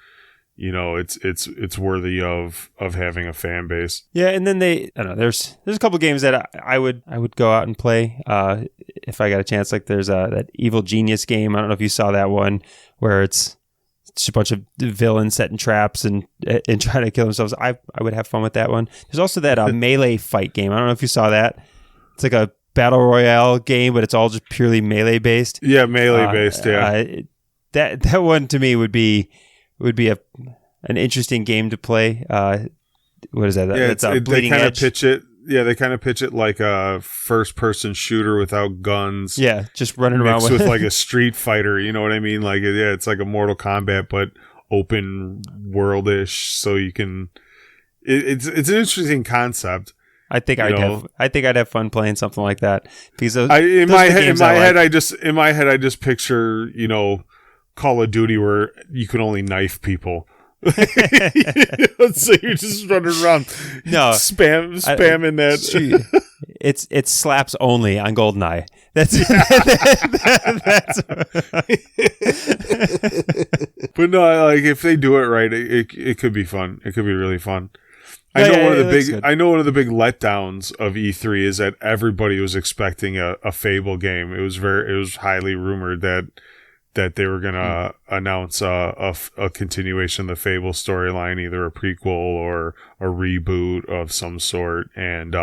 it's worthy of having a fan base. Yeah, and then there's a couple games that I would go out and play if I got a chance. Like there's that Evil Genius game. I don't know if you saw that one, where it's just a bunch of villains setting traps and trying to kill themselves. I would have fun with that one. There's also that melee fight game. I don't know if you saw that. It's like a battle royale game, but it's all just purely melee based. Yeah, melee based. Yeah, that one to me would be an interesting game to play. what is that? Yeah, That's a they Bleeding kind of Edge. pitch it. Yeah, they kind of pitch it like a first-person shooter without guns. Yeah, just running around mixed with like a Street Fighter. You know what I mean? Like, yeah, it's like a Mortal Kombat, but open world-ish. So you can. It's an interesting concept. I think I'd have fun playing something like that because in my head I just picture, you know, Call of Duty where you can only knife people. So you're just running around, spamming that. It's slaps only on GoldenEye. That's But no, like if they do it right, it could be fun. It could be really fun. I know one of the big letdowns of E3 is that everybody was expecting a Fable game. It was highly rumored that they were gonna announce a continuation of the Fable storyline, either a prequel or a reboot of some sort. And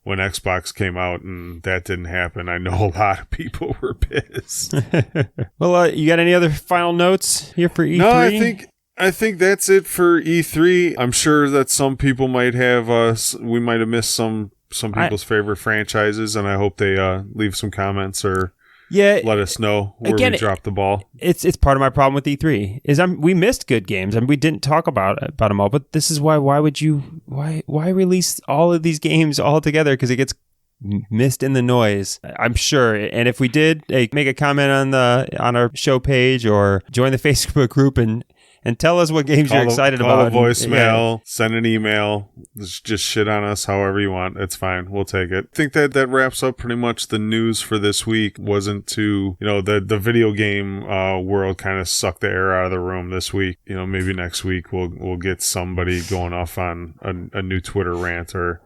when Xbox came out and that didn't happen, I know a lot of people were pissed. Well, you got any other final notes here for E3? No, I think that's it for E3. I'm sure that some people might have we might have missed some people's favorite franchises, and I hope they leave some comments or let us know where we dropped the ball. It's part of my problem with E3 is we missed good games and we didn't talk about them all. But this is why why release all of these games all together? Because it gets missed in the noise, I'm sure. And if we did, make a comment on our show page or join the Facebook group and tell us what games you're excited about. Call a voicemail, send an email, just shit on us however you want. It's fine. We'll take it. I think that wraps up pretty much the news for this week. Wasn't too, the video game world kind of sucked the air out of the room this week. Maybe next week we'll get somebody going off on a new Twitter rant or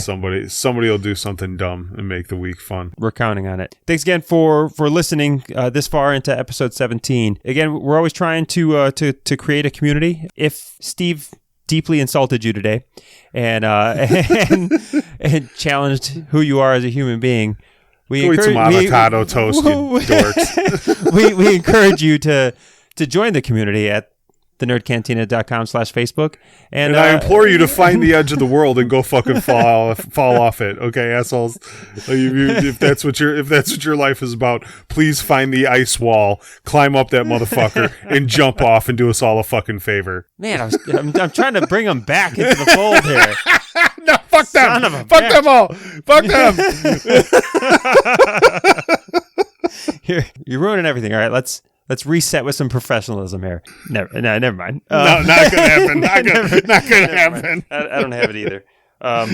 somebody will do something dumb and make the week fun. We're counting on it. Thanks again for listening this far into episode 17. Again, we're always trying to create a community. If Steve deeply insulted you today and challenged who you are as a human being, we encourage avocado toast, you dorks. we encourage you to join the community at thenerdcantina.com/Facebook. And I implore you to find the edge of the world and go fucking fall off it. Okay, assholes. If that's what your life is about, please find the ice wall, climb up that motherfucker, and jump off and do us all a fucking favor. Man, I'm trying to bring them back into the fold here. No, fuck them. Fuck them all. Fuck them. You're ruining everything. All right, let's reset with some professionalism here. Never mind. No, not gonna happen. Not gonna happen. I don't have it either. All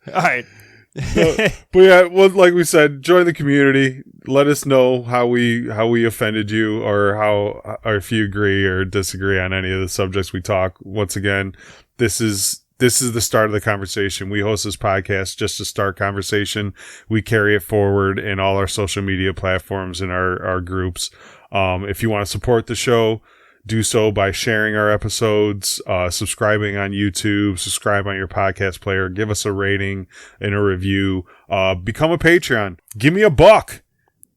right. But yeah, well, like we said, join the community. Let us know how we offended you, or if you agree or disagree on any of the subjects we talk. Once again, this is the start of the conversation. We host this podcast just to start conversation. We carry it forward in all our social media platforms and our groups. If you want to support the show, do so by sharing our episodes, subscribing on YouTube, subscribe on your podcast player, give us a rating and a review, become a Patreon. Give me $1.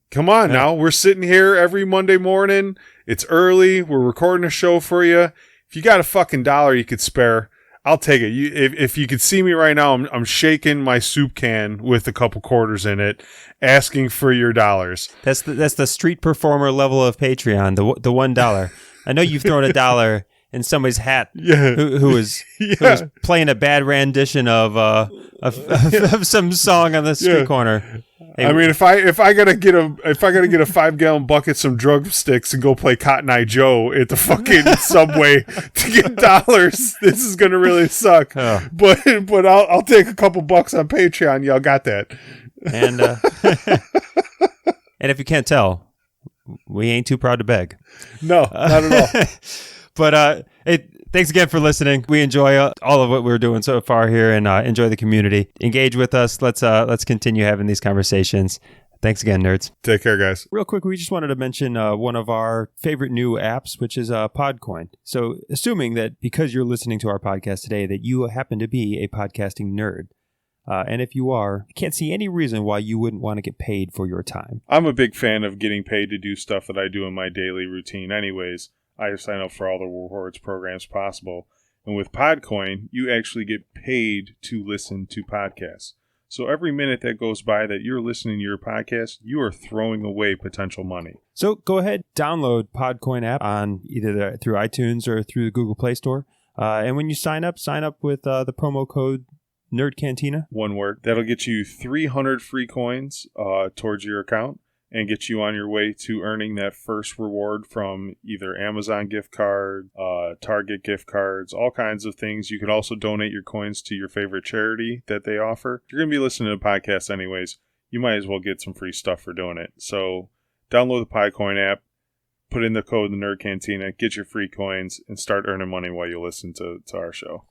Come on now. We're sitting here every Monday morning. It's early. We're recording a show for you. If you got a fucking $1 you could spare, I'll take it. If you could see me right now, I'm shaking my soup can with a couple quarters in it, asking for your dollars. That's the street performer level of Patreon. The $1. I know you've thrown $1 in somebody's hat. Yeah. Who was playing a bad rendition of some song on the street corner. Hey, I mean, if I gotta get a 5-gallon bucket, some drumsticks, and go play Cotton Eye Joe at the fucking Subway to get dollars, this is gonna really suck. Oh. But I'll take a couple bucks on Patreon. Y'all got that. And and if you can't tell, we ain't too proud to beg. No, not at all. But thanks again for listening. We enjoy all of what we're doing so far here, and enjoy the community. Engage with us. Let's continue having these conversations. Thanks again, nerds. Take care, guys. Real quick, we just wanted to mention one of our favorite new apps, which is Podcoin. So assuming that because you're listening to our podcast today, that you happen to be a podcasting nerd. And if you are, I can't see any reason why you wouldn't want to get paid for your time. I'm a big fan of getting paid to do stuff that I do in my daily routine anyways. I sign up for all the rewards programs possible. And with Podcoin, you actually get paid to listen to podcasts. So every minute that goes by that you're listening to your podcast, you are throwing away potential money. So go ahead, download Podcoin app on either through iTunes or through the Google Play Store. And when you sign up with the promo code Nerd Cantina. One word. That'll get you 300 free coins towards your account and get you on your way to earning that first reward from either Amazon gift card, Target gift cards, all kinds of things. You can also donate your coins to your favorite charity that they offer. If you're going to be listening to podcasts anyways, you might as well get some free stuff for doing it. So download the Podcoin app, put in the code the Nerd Cantina, get your free coins, and start earning money while you listen to our show.